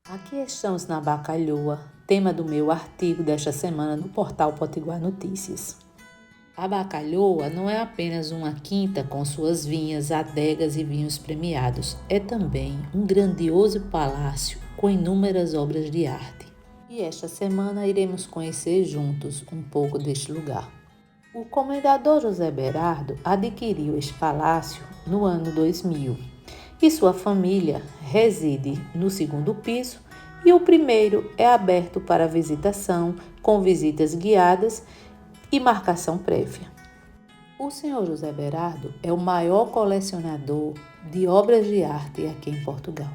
Aqui estamos na Bacalhoa, tema do meu artigo desta semana no portal Potiguar Notícias. A Bacalhoa não é apenas uma quinta com suas vinhas, adegas e vinhos premiados, é também um grandioso palácio com inúmeras obras de arte. E esta semana iremos conhecer juntos um pouco deste lugar. O comendador José Berardo adquiriu este palácio no ano 2000 e sua família reside no segundo piso e o primeiro é aberto para visitação, com visitas guiadas e marcação prévia. O senhor José Berardo é o maior colecionador de obras de arte aqui em Portugal.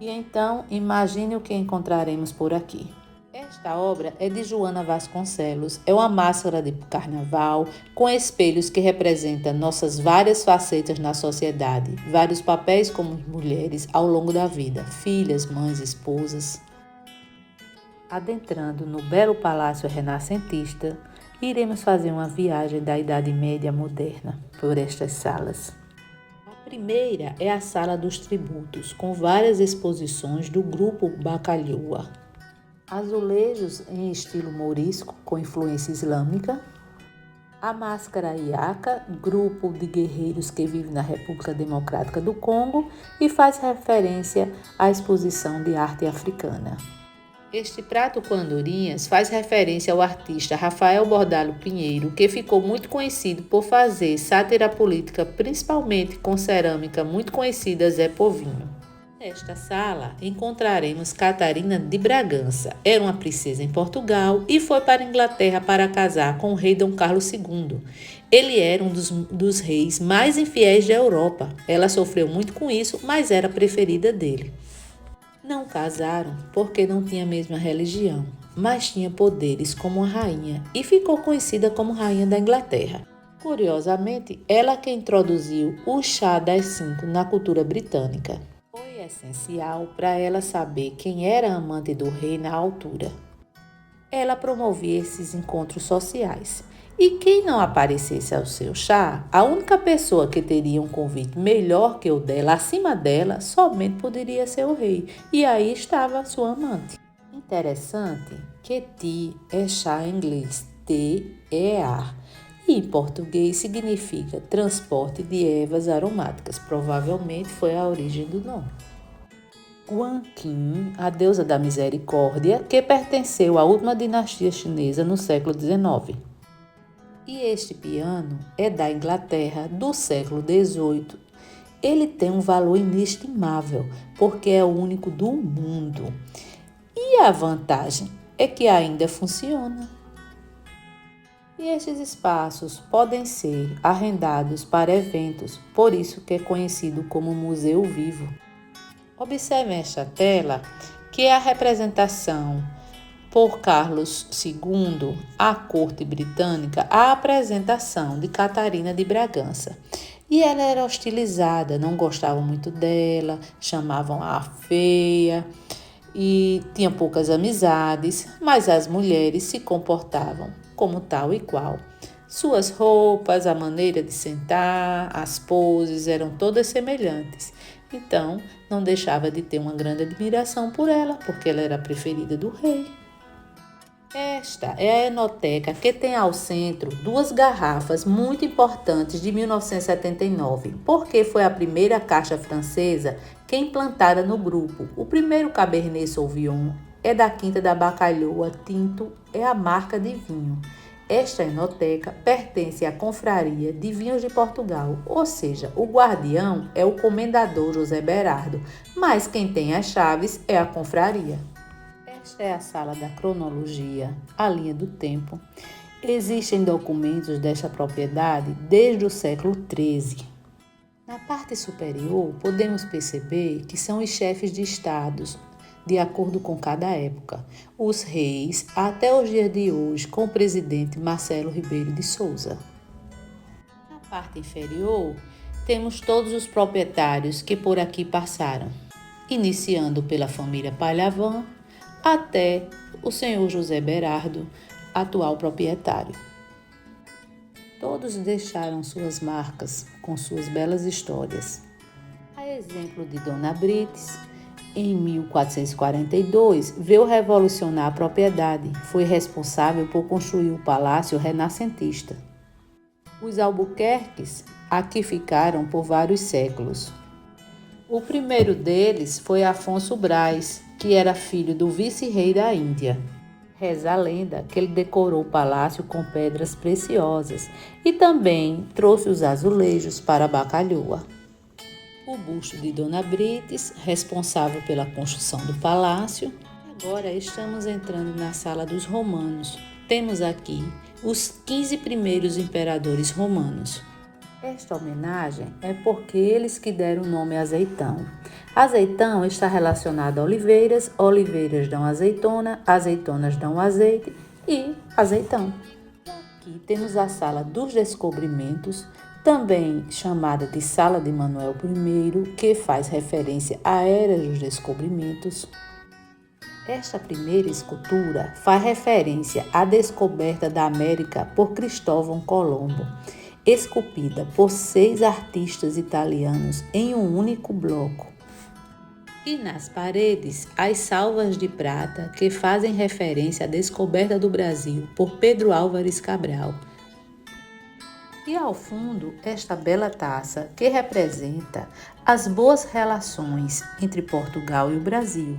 E então, imagine o que encontraremos por aqui. Esta obra é de Joana Vasconcelos, é uma máscara de carnaval com espelhos que representam nossas várias facetas na sociedade, vários papéis como mulheres ao longo da vida, filhas, mães, esposas. Adentrando no belo palácio renascentista, iremos fazer uma viagem da Idade Média moderna por estas salas. A primeira é a Sala dos Tributos, com várias exposições do grupo Bacalhoa. Azulejos em estilo mourisco com influência islâmica. A Máscara Iaca, grupo de guerreiros que vive na República Democrática do Congo e faz referência à exposição de arte africana. Este prato com andorinhas faz referência ao artista Rafael Bordalo Pinheiro, que ficou muito conhecido por fazer sátira política, principalmente com cerâmica muito conhecida Zé Povinho. Nesta sala encontraremos Catarina de Bragança. Era uma princesa em Portugal e foi para a Inglaterra para casar com o rei Dom Carlos II. Ele era um dos reis mais infiéis da Europa. Ela sofreu muito com isso, mas era a preferida dele. Não casaram porque não tinha a mesma religião, mas tinha poderes como a rainha e ficou conhecida como Rainha da Inglaterra. Curiosamente, ela que introduziu o chá das 5 na cultura britânica. Foi essencial para ela saber quem era a amante do rei na altura. Ela promovia esses encontros sociais. E quem não aparecesse ao seu chá, a única pessoa que teria um convite melhor que o dela, acima dela, somente poderia ser o rei. E aí estava sua amante. Interessante que tea é chá em inglês, tea é ar. E em português significa transporte de ervas aromáticas. Provavelmente foi a origem do nome. Guan Qin, a deusa da misericórdia, que pertenceu à última dinastia chinesa no século XIX. E este piano é da Inglaterra do século XVIII. Ele tem um valor inestimável, porque é o único do mundo. E a vantagem é que ainda funciona. E estes espaços podem ser arrendados para eventos, por isso que é conhecido como Museu Vivo. Observe esta tela, que é a representação por Carlos II, à corte britânica, a apresentação de Catarina de Bragança. E ela era hostilizada, não gostavam muito dela, chamavam-a feia e tinha poucas amizades, mas as mulheres se comportavam como tal e qual. Suas roupas, a maneira de sentar, as poses eram todas semelhantes. Então, não deixava de ter uma grande admiração por ela, porque ela era a preferida do rei. Esta é a Enoteca, que tem ao centro duas garrafas muito importantes de 1979, porque foi a primeira caixa francesa que é implantada no grupo. O primeiro Cabernet Sauvignon é da Quinta da Bacalhoa, tinto é a marca de vinho. Esta Enoteca pertence à Confraria de Vinhos de Portugal, ou seja, o guardião é o comendador José Berardo, mas quem tem as chaves é a confraria. Esta é a sala da cronologia, a linha do tempo. Existem documentos desta propriedade desde o século XIII. Na parte superior, podemos perceber que são os chefes de estados, de acordo com cada época, os reis, até os dias de hoje, com o presidente Marcelo Ribeiro de Souza. Na parte inferior, temos todos os proprietários que por aqui passaram, iniciando pela família Palhavã, até o senhor José Berardo, atual proprietário. Todos deixaram suas marcas com suas belas histórias. A exemplo de Dona Brites, em 1442, veio revolucionar a propriedade. Foi responsável por construir o Palácio Renascentista. Os Albuquerques aqui ficaram por vários séculos. O primeiro deles foi Afonso Braz, que era filho do vice-rei da Índia. Reza a lenda que ele decorou o palácio com pedras preciosas e também trouxe os azulejos para Bacalhoa. O busto de Dona Brites, responsável pela construção do palácio. Agora estamos entrando na sala dos romanos. Temos aqui os 15 primeiros imperadores romanos. Esta homenagem é porque eles que deram o nome azeitão. Azeitão está relacionado a oliveiras, oliveiras dão azeitona, azeitonas dão azeite e azeitão. Aqui temos a Sala dos Descobrimentos, também chamada de Sala de Manuel I, que faz referência à Era dos Descobrimentos. Esta primeira escultura faz referência à descoberta da América por Cristóvão Colombo, esculpida por 6 artistas italianos em um único bloco. E nas paredes, as salvas de prata que fazem referência à descoberta do Brasil por Pedro Álvares Cabral. E ao fundo, esta bela taça que representa as boas relações entre Portugal e o Brasil,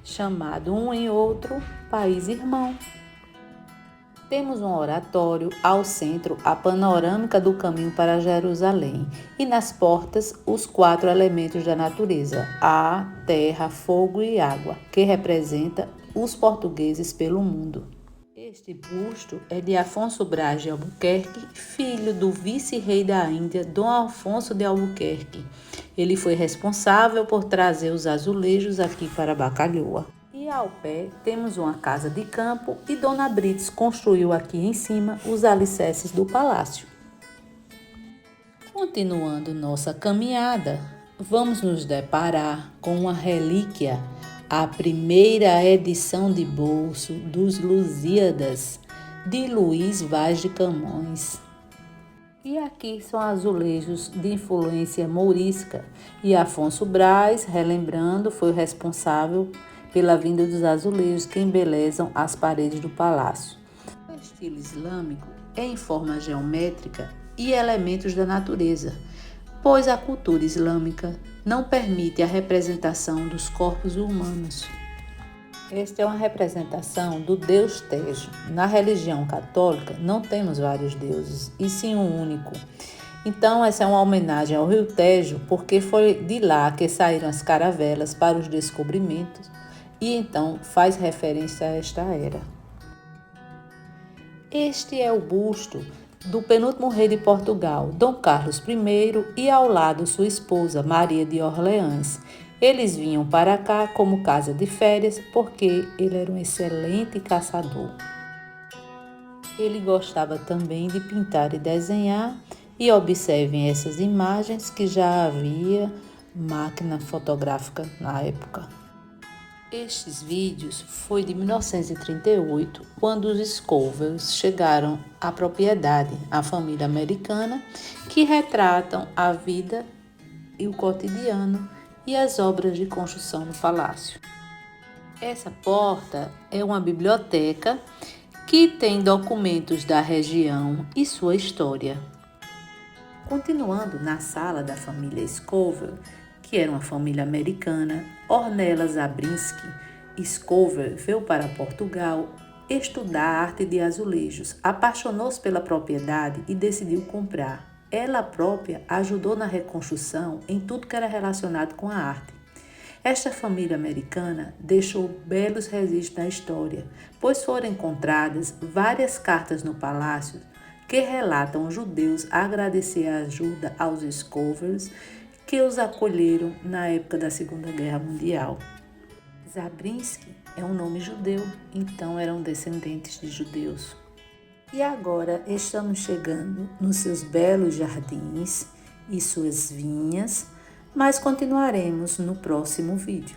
chamado um e outro país irmão. Temos um oratório, ao centro a panorâmica do caminho para Jerusalém e nas portas os 4 elementos da natureza, ar, terra, fogo e água, que representa os portugueses pelo mundo. Este busto é de Afonso Braz de Albuquerque, filho do vice-rei da Índia, Dom Afonso de Albuquerque. Ele foi responsável por trazer os azulejos aqui para Bacalhoa. E ao pé temos uma casa de campo e Dona Brites construiu aqui em cima os alicerces do palácio. Continuando nossa caminhada, vamos nos deparar com uma relíquia, a primeira edição de bolso dos Lusíadas, de Luís Vaz de Camões. E aqui são azulejos de influência mourisca e Afonso Braz, relembrando, foi o responsável pela vinda dos azulejos que embelezam as paredes do palácio. O estilo islâmico é em forma geométrica e elementos da natureza, pois a cultura islâmica não permite a representação dos corpos humanos. Esta é uma representação do deus Tejo. Na religião católica não temos vários deuses, e sim um único. Então essa é uma homenagem ao rio Tejo, porque foi de lá que saíram as caravelas para os descobrimentos, e então faz referência a esta era. Este é o busto do penúltimo rei de Portugal, Dom Carlos I, e ao lado sua esposa, Maria de Orleans. Eles vinham para cá como casa de férias porque ele era um excelente caçador. Ele gostava também de pintar e desenhar, e observem essas imagens que já havia máquina fotográfica na época. Estes vídeos foi de 1938, quando os Scovells chegaram à propriedade, a família americana, que retratam a vida e o cotidiano e as obras de construção do palácio. Essa porta é uma biblioteca que tem documentos da região e sua história. Continuando na sala da família Scovel, que era uma família americana, Ornella Zabriskie Scovel veio para Portugal estudar a arte de azulejos, apaixonou-se pela propriedade e decidiu comprar. Ela própria ajudou na reconstrução em tudo que era relacionado com a arte. Esta família americana deixou belos registros na história, pois foram encontradas várias cartas no palácio que relatam os judeus a agradecer a ajuda aos Scovells que os acolheram na época da Segunda Guerra Mundial. Zabriskie é um nome judeu, então eram descendentes de judeus. E agora estamos chegando nos seus belos jardins e suas vinhas, mas continuaremos no próximo vídeo.